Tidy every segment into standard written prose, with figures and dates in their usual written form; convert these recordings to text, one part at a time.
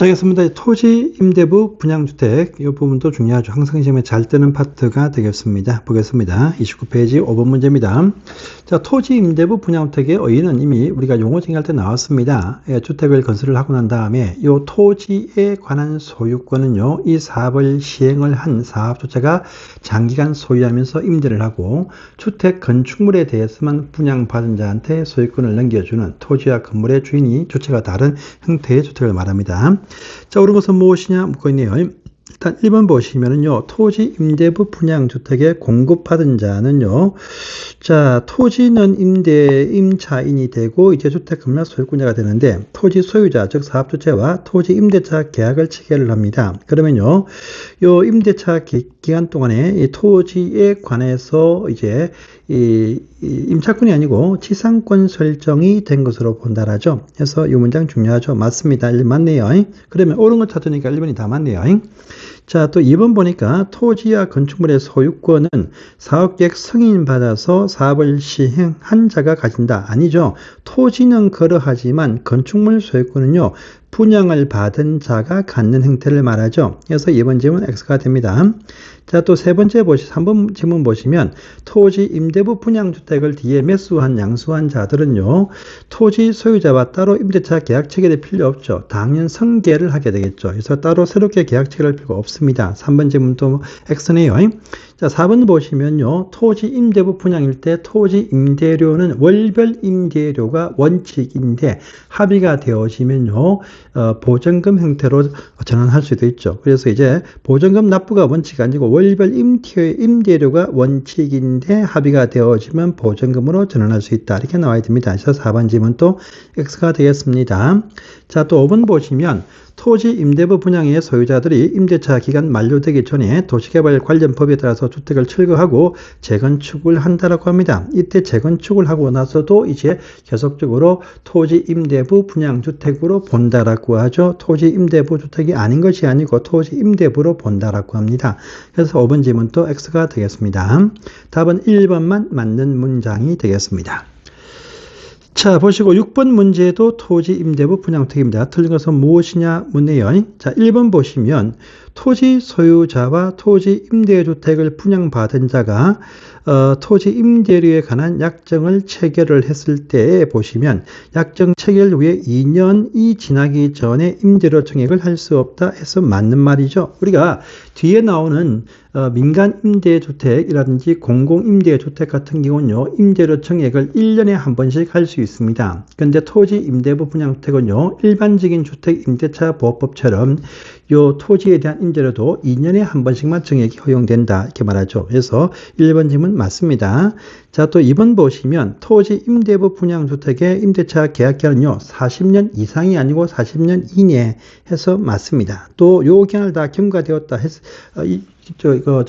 자, 알겠습니다. 토지 임대부 분양주택 이 부분도 중요하죠. 항상 시험에 잘 뜨는 파트가 되겠습니다. 보겠습니다. 29페이지 5번 문제입니다. 자, 토지 임대부 분양주택의 의의는 이미 우리가 용어 정의할 때 나왔습니다. 주택을 건설을 하고 난 다음에 이 토지에 관한 소유권은요, 이 사업을 시행을 한 사업주체가 장기간 소유하면서 임대를 하고 주택 건축물에 대해서만 분양받은 자한테 소유권을 넘겨주는 토지와 건물의 주인이 주체가 다른 형태의 주택을 말합니다. 자, 옳은 것은 무엇이냐 묻고 있네요. 일단 1번 보시면은요, 토지 임대부 분양주택에 공급받은 자는요, 자, 토지는 임차인이 되고 이제 주택 건물 소유권자가 되는데, 토지 소유자, 즉 사업주체와 토지 임대차 계약을 체결을 합니다. 그러면요, 요 임대차 기간 동안에 이 토지에 관해서 이제 이 임차권이 아니고 지상권 설정이 된 것으로 본다라죠. 그래서 이 문장 중요하죠. 맞습니다. 1번 맞네요. 그러면 옳은 거 찾으니까 1번이 다 맞네요. 자, 또 2번 보니까 토지와 건축물의 소유권은 사업계획 승인받아서 사업을 시행한 자가 가진다. 아니죠. 토지는 그러하지만 건축물 소유권은요, 분양을 받은 자가 갖는 형태를 말하죠. 그래서 2번 질문 X가 됩니다. 자, 또 세 번째 3번 질문 보시면 토지 임대부 분양주택을 뒤에 매수한 양수한 자들은요, 토지 소유자와 따로 임대차 계약 체결할 필요 없죠. 당연 승계를 하게 되겠죠. 그래서 따로 새롭게 계약 체결할 필요가 없습니다. 3번 질문도 X네요. 자, 4번 보시면요, 토지 임대부 분양일 때 토지 임대료는 월별 임대료가 원칙인데 합의가 되어지면요, 보증금 형태로 전환할 수도 있죠. 그래서 이제 보증금 납부가 원칙이 아니고 월별 임대료가 원칙인데 합의가 되어지면 보증금으로 전환할 수 있다. 이렇게 나와야 됩니다. 그래서 4번 질문 또 X가 되겠습니다. 자, 또 5번 보시면 토지 임대부 분양의 소유자들이 임대차 기간 만료되기 전에 도시개발 관련 법에 따라서 주택을 철거하고 재건축을 한다라고 합니다. 이때 재건축을 하고 나서도 이제 계속적으로 토지 임대부 분양주택으로 본다라고 하죠. 토지 임대부 주택이 아닌 것이 아니고 토지 임대부로 본다라고 합니다. 그래서 5번 질문 또 X가 되겠습니다. 답은 1번만 맞는 문장이 되겠습니다. 자, 보시고 6번 문제도 토지 임대부 분양주택입니다. 틀린 것은 무엇이냐 묻네요. 자, 1번 보시면 토지 소유자와 토지 임대주택을 분양받은 자가 토지 임대료에 관한 약정을 체결을 했을 때 보시면 약정 체결 후에 2년이 지나기 전에 임대료 청약을 할 수 없다 해서 맞는 말이죠. 우리가 뒤에 나오는 민간 임대주택이라든지 공공임대주택 같은 경우는요, 임대료 청약을 1년에 한 번씩 할 수 있습니다. 그런데 토지 임대부 분양주택은요, 일반적인 주택 임대차 보호법처럼 요 토지에 대한 임대료도 2년에 한 번씩만 청약이 허용된다 이렇게 말하죠. 그래서 1번 질문 맞습니다. 자, 또 2번 보시면 토지 임대부 분양주택의 임대차 계약기간은요, 40년 이상이 아니고 40년 이내 해서 맞습니다. 또 요 기간을 다 경과되었다 해서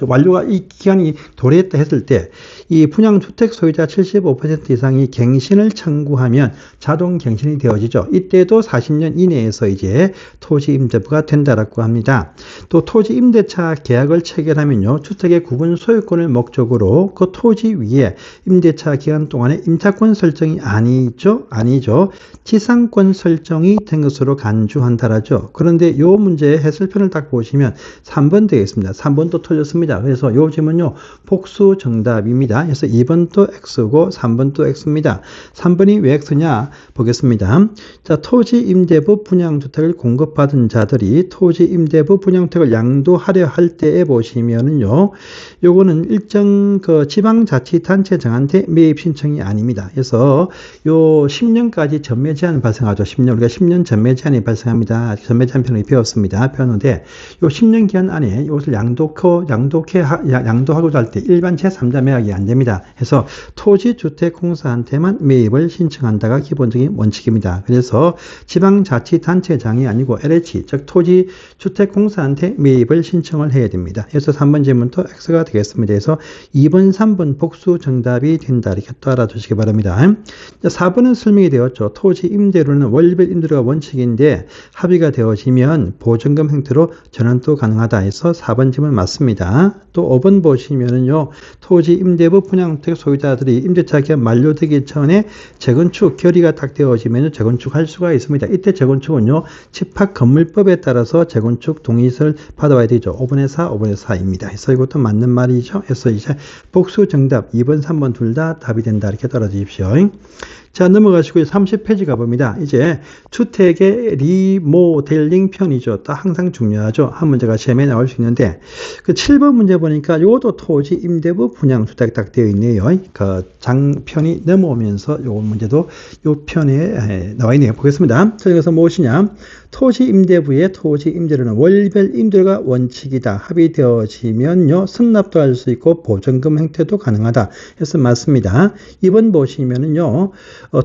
완료가 이 기간이 도래했다 했을 때 이 분양주택 소유자 75% 이상이 갱신을 청구하면 자동 갱신이 되어지죠. 이때도 40년 이내에서 이제 토지 임대부가 된다라고 합니다. 또 토지 임대차 계약을 체결하면요, 주택의 구분 소유권을 목적으로 그 토지 위에 임대차 기간 동안에 임차권 설정이 아니죠. 지상권 설정이 된 것으로 간주한다라죠. 그런데 이 문제의 해설편을 딱 보시면 3번 되겠습니다. 3번도 틀렸습니다. 그래서 이 질문요, 복수 정답입니다. 그래서 2번도 X고 3번도 X입니다. 3번이 왜 X냐 보겠습니다. 자, 토지 임대부 분양주택을 공급받은 자들이 토지 임대부 분양주택을 양도하려 할 때에 보시면은요, 요거는 일정 지방자치단체장한테 매입 신청이 아닙니다. 그래서 요 10년까지 전매 제한이 발생하죠. 10년, 우리가 10년 전매 제한이 발생합니다. 전매 제한 편을 배웠습니다. 배웠는데 요 10년 기간 안에 이것을 양도하고자 할 때 일반 제3자 매각이 안 됩니다. 그래서 토지주택공사한테만 매입을 신청한다가 기본적인 원칙입니다. 그래서 지방자치단체장이 아니고 LH, 즉 토지주택공사한테 매입을 신청을 해야 됩니다. 그래서 3번 질문도 X가 되겠습니다. 그래서 2번, 3번 복수 정답이 된다. 이렇게 또 알아두시기 바랍니다. 4번은 설명이 되었죠. 토지 임대료는 월별 임대료가 원칙인데 합의가 되어지면 보증금 형태로 전환도 가능하다 해서 4번 질문 맞습니다. 또 5번 보시면은요, 토지 임대부 분양주택 소유자들이 임대차 기간 만료되기 전에 재건축 결의가 딱 되어지면 재건축할 수가 있습니다. 이때 재건축은요, 집합건물법에 따라서 재건축 동의서를 받아와야 되죠. 5번에 4, 5번에 4입니다. 그래서 이것도 맞는 말이죠. 그래서 이제 복수 정답 2번, 3번 둘 다 답이 된다. 이렇게 떨어지십시오. 자, 넘어가시고 30페이지 가봅니다. 이제 주택의 리모델링 편이죠. 또 항상 중요하죠. 한 문제가 시험에 나올 수 있는데, 그 7번 문제 보니까 이것도 토지 임대부 분양주택 딱 되어 있네요. 그 장편이 넘어오면서 요 문제도 요 편에 나와 있네요. 보겠습니다. 자, 여기서 무엇이냐? 토지 임대부의 토지 임대료는 월별 임대료가 원칙이다. 합의되어지면요, 승납도 할 수 있고 보증금 행태도 가능하다. 해서 맞습니다. 2번 보시면은요,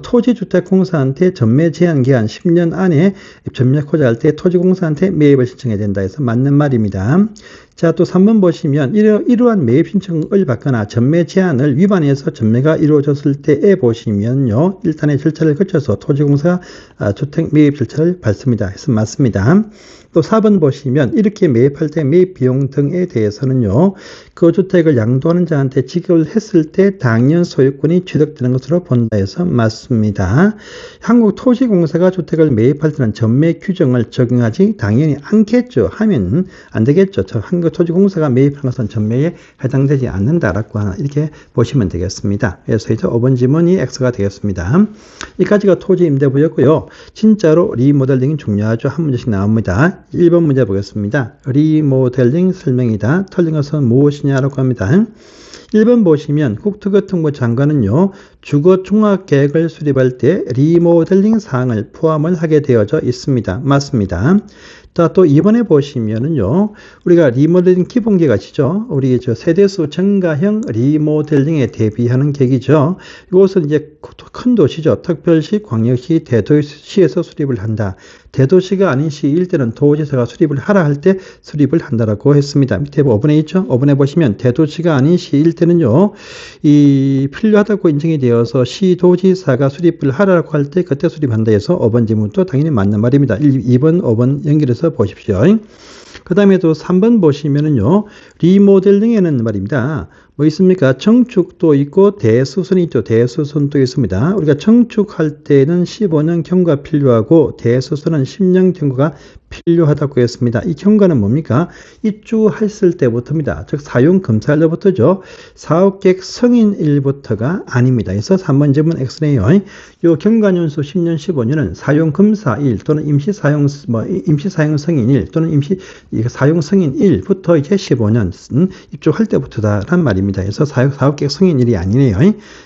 토지주택공사한테 전매 제한 기한 10년 안에 전매하고자 할 때 토지공사한테 매입을 신청해야 된다 해서 맞는 말입니다. 자, 또 3번 보시면 이러한 매입 신청을 받거나 전매 제한을 위반해서 전매가 이루어졌을 때에 보시면요, 일단의 절차를 거쳐서 토지공사가 주택 매입 절차를 밟습니다. 해서 맞습니다. 또 4번 보시면 이렇게 매입할 때 매입 비용 등에 대해서는요, 그 주택을 양도하는 자한테 지급을 했을 때 당연 소유권이 취득되는 것으로 본다 해서 맞습니다. 한국토지공사가 주택을 매입할 때는 전매 규정을 적용하지 당연히 않겠죠. 하면 안 되겠죠. 한국토지공사가 매입한 것은 전매에 해당되지 않는다라고 하나 이렇게 보시면 되겠습니다. 그래서 이제 5번 지문이 X가 되겠습니다. 여기까지가 토지 임대부였고요. 진짜로 리모델링이 중요하죠. 한 문제씩 나옵니다. 1번 문제 보겠습니다. 리모델링 설명이다. 틀린 것은 무엇이냐라고 합니다. 1번 보시면 국토교통부 장관은요, 주거 종합계획을 수립할 때 리모델링 사항을 포함을 하게 되어져 있습니다. 맞습니다. 자, 또 2번에 보시면은요, 우리가 리모델링 기본계획 아시죠? 우리 세대수 증가형 리모델링에 대비하는 계획이죠. 이것은 이제 큰 도시죠. 특별시, 광역시, 대도시에서 수립을 한다. 대도시가 아닌 시일 때는 도지사가 수립을 하라 할 때 수립을 한다라고 했습니다. 밑에 5번에 있죠? 5번에 보시면 대도시가 아닌 시일 때는요, 이 필요하다고 인정이 되어서 시도지사가 수립을 하라고 할 때 그때 수립한다 해서 5번 지문도 당연히 맞는 말입니다. 2번, 5번 연결해서 보십시오. 그 다음에 또 3번 보시면은요, 리모델링에는 말입니다. 뭐 있습니까? 청축도 있고 대수선이 있죠. 대수선도 있습니다. 우리가 청축할 때는 15년 경과 필요하고 대수선은 10년 경과가 필요하다고 했습니다. 이 경과는 뭡니까? 입주했을 때부터입니다. 즉 사용 검사할 때부터죠. 사업계획 승인일부터가 아닙니다. 그래서 3번 질문 X네요. 이 경과년수 10년, 15년은 사용 검사일 또는 임시 사용 승인일 또는 임시 사용 승인일부터 이제 15년 입주할 때부터다란 말입니다. 그래서 사업계획 승인일이 아니네요.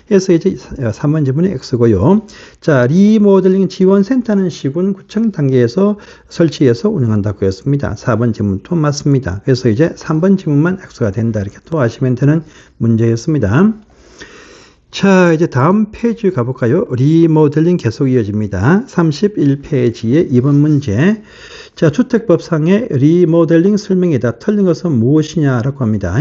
그래서 이제 3번 질문이 X고요. 자, 리모델링 지원센터는 시군 구청 단계에서 설치해서 운영한다고 했습니다. 4번 질문도 맞습니다. 그래서 이제 3번 질문만 X가 된다. 이렇게 또 아시면 되는 문제였습니다. 자, 이제 다음 페이지 가볼까요? 리모델링 계속 이어집니다. 31페이지의 2번 문제. 자, 주택법상의 리모델링 설명이다. 틀린 것은 무엇이냐라고 합니다.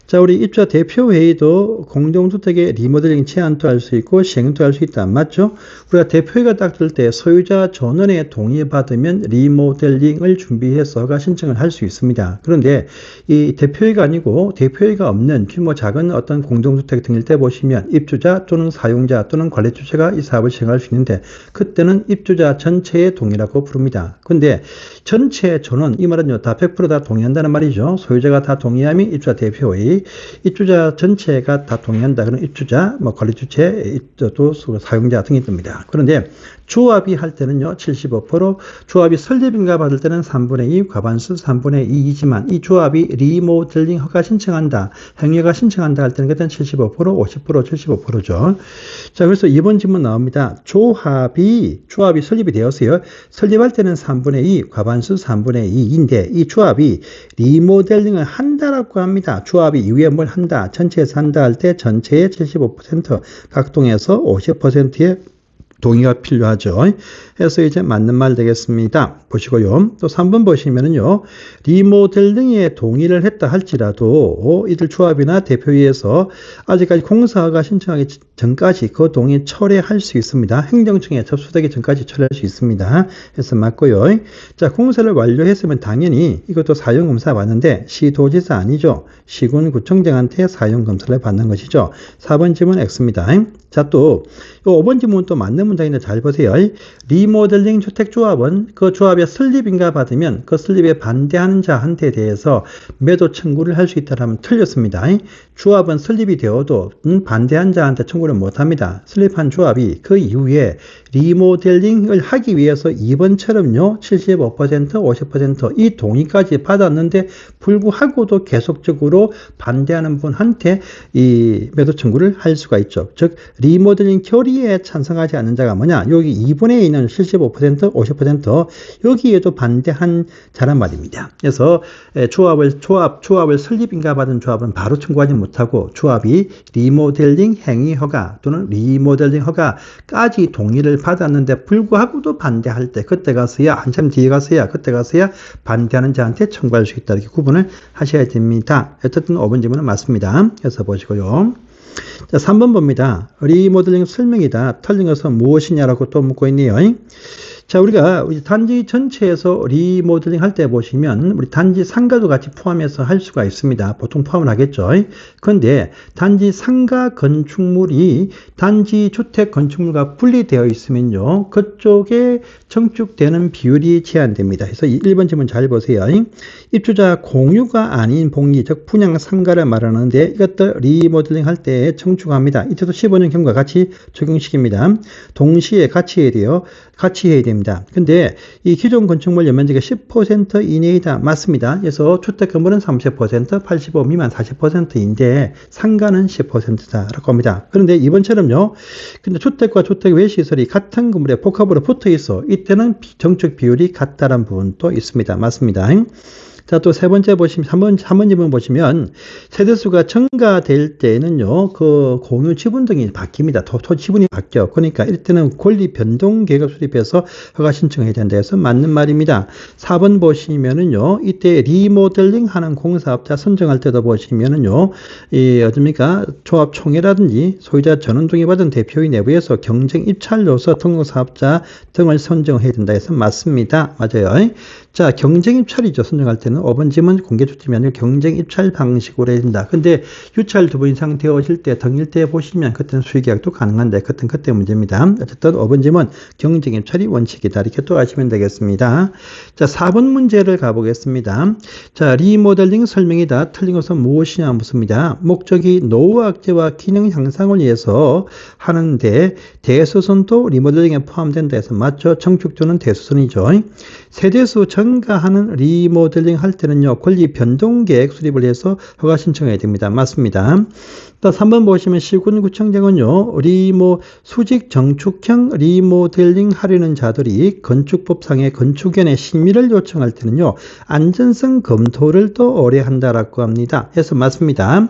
자, 우리 입주자 대표회의도 공동주택의 리모델링 제안도 할 수 있고 시행도 할 수 있다. 맞죠? 우리가 대표회의가 딱 들 때 소유자 전원의 동의받으면 리모델링을 준비해서 허가 신청을 할 수 있습니다. 그런데 이 대표회의가 아니고 대표회의가 없는 규모 작은 어떤 공동주택 등일 때 보시면 입주자 또는 사용자 또는 관리주체가 이 사업을 시행할 수 있는데 그때는 입주자 전체의 동의라고 부릅니다. 근데 전체 전원, 이 말은요, 다 100% 다 동의한다는 말이죠. 소유자가 다 동의하면 입주자 대표회의, 입주자 전체가 다 동의한다. 그럼 입주자, 관리주체, 또 사용자 등이 뜹니다. 그런데 조합이 할 때는요, 75%, 조합이 설립인가 받을 때는 3분의 2, 과반수 3분의 2이지만 이 조합이 리모델링 허가 신청한다, 행위허가 신청한다 할 때는 그때는 75%, 50%, 75%죠. 자, 그래서 이번 질문 나옵니다. 조합이 설립이 되었어요. 설립할 때는 3분의 2, 과반수 3분의 2인데 이 조합이 리모델링을 한다라고 합니다. 조합이 이후에 뭘 한다, 전체에서 한다 할 때 전체의 75% 각동에서 50%의 동의가 필요하죠. 해서 이제 맞는 말 되겠습니다. 보시고요. 또 3번 보시면은요. 리모델링에 동의를 했다 할지라도 이들 조합이나 대표위에서 아직까지 공사가 신청하기 전까지 그 동의 철회할 수 있습니다. 행정청에 접수되기 전까지 철회할 수 있습니다. 해서 맞고요. 자, 공사를 완료했으면 당연히 이것도 사용검사 받는데 시도지사 아니죠. 시군구청장한테 사용검사를 받는 것이죠. 4번 질문 X입니다. 자, 또 5번 질문 또 맞는 문장인데 잘 보세요. 리모델링 주택조합은 그 조합의 설립인가 받으면 그 설립에 반대하는 자한테 대해서 매도 청구를 할 수 있다면 틀렸습니다. 조합은 설립이 되어도 반대한 자한테 청구를 못합니다. 설립한 조합이 그 이후에 리모델링을 하기 위해서 2번처럼요 75%, 50%이 동의까지 받았는데 불구하고도 계속적으로 반대하는 분한테 이 매도 청구를 할 수가 있죠. 즉 리모델링 결의에 찬성하지 않는 자가 뭐냐? 여기 2번에 있는 75%, 50% 여기에도 반대한 자란 말입니다. 그래서 조합을 설립인가 받은 조합은 바로 청구하지 못하고 조합이 리모델링 행위 허가 또는 리모델링 허가까지 동의를 받았는데 불구하고도 반대할 때 그때 가서야 한참 뒤에 가서야 그때 가서야 반대하는 자한테 청구할 수 있다. 이렇게 구분을 하셔야 됩니다. 어쨌든 5번 질문은 맞습니다. 그래서 보시고요. 자, 3번 봅니다. 리모델링 설명이다. 틀린 것은 무엇이냐라고 또 묻고 있네요. 자, 우리가 단지 전체에서 리모델링 할 때 보시면 우리 단지 상가도 같이 포함해서 할 수가 있습니다. 보통 포함을 하겠죠. 그런데 단지 상가 건축물이 단지 주택 건축물과 분리되어 있으면요. 그쪽에 청축되는 비율이 제한됩니다. 그래서 1번 질문 잘 보세요. 입주자 공유가 아닌 복리, 즉 분양 상가를 말하는데 이것도 리모델링 할 때 청축합니다. 이때도 15년 경과 같이 적용시킵니다. 동시에 같이 해야 됩니다. 근데 이 기존 건축물 연면적이 10% 이내이다. 맞습니다. 그래서 주택 건물은 30%, 85 미만 40%인데 상가는 10%다라고 합니다. 그런데 이번처럼요. 근데 주택과 주택 외 시설이 같은 건물에 복합으로 붙어 있어. 이때는 정축 비율이 같다는 부분도 있습니다. 맞습니다. 자, 또 세 번째 보시면, 3번 질문 보시면, 세대수가 증가될 때는요, 그 공유 지분 등이 바뀝니다. 토 지분이 바뀌어. 그러니까 이때는 권리 변동 계획을 수립해서 허가 신청해야 된다 해서 맞는 말입니다. 4번 보시면은요, 이때 리모델링 하는 공사업자 선정할 때도 보시면은요, 어딥니까? 조합총회라든지 소유자 전원 동의받은 대표의 내부에서 경쟁 입찰로서 등록사업자 등을 선정해야 된다 해서 맞습니다. 맞아요. 자, 경쟁 입찰이죠. 선정할 때는 5번 질문 공개 초점이 아니고 경쟁 입찰 방식으로 해야 된다. 근데 유찰 2번 이상 되어질 때 등일 때 보시면 그때는 수의계약도 가능한데 그때 문제입니다. 어쨌든 5번 질문 경쟁 입찰이 원칙이다. 이렇게 또 아시면 되겠습니다. 자, 4번 문제를 가보겠습니다. 자, 리모델링 설명이다. 틀린 것은 무엇이냐 묻습니다. 목적이 노후 악재와 기능 향상을 위해서 하는데 대수선도 리모델링에 포함된다 해서 맞죠? 청축조는 대수선이죠. 세대수 증가하는 리모델링 할 때는요, 권리 변동 계획 수립을 해서 허가 신청해야 됩니다. 맞습니다. 또 3번 보시면 시군구청장은요, 수직 정축형 리모델링 하려는 자들이 건축법상의 건축연의 심의를 요청할 때는요, 안전성 검토를 또 의뢰한다라고 합니다. 그래서 맞습니다.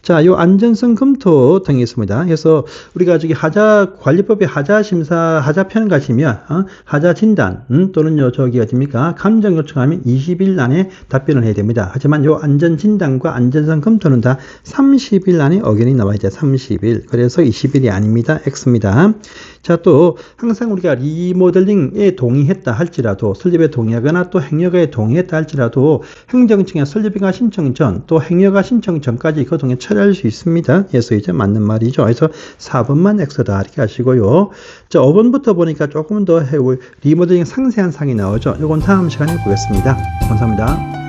자, 요 안전성 검토 등이 있습니다. 그래서 우리가 저기 관리법의 하자편 가시면, 하자 진단, 또는요, 저기 어딥니까? 감정 요청하면 20일 안에 답변을 해야 됩니다. 하지만 요 안전 진단과 안전성 검토는 다 30일 안에 의견이 나와야 돼. 30일. 그래서 20일이 아닙니다. X입니다. 자, 또 항상 우리가 리모델링에 동의했다 할지라도 설립에 동의하거나 또 행여가에 동의했다 할지라도 행정청에 설립인가 신청 전 또 행여가 신청 전까지 그 동의 처리할 수 있습니다. 그래서 이제 맞는 말이죠. 그래서 4번만 X다 이렇게 하시고요. 자, 5번부터 보니까 조금 더 리모델링 상세한 사항이 나오죠. 이건 다음 시간에 보겠습니다. 감사합니다.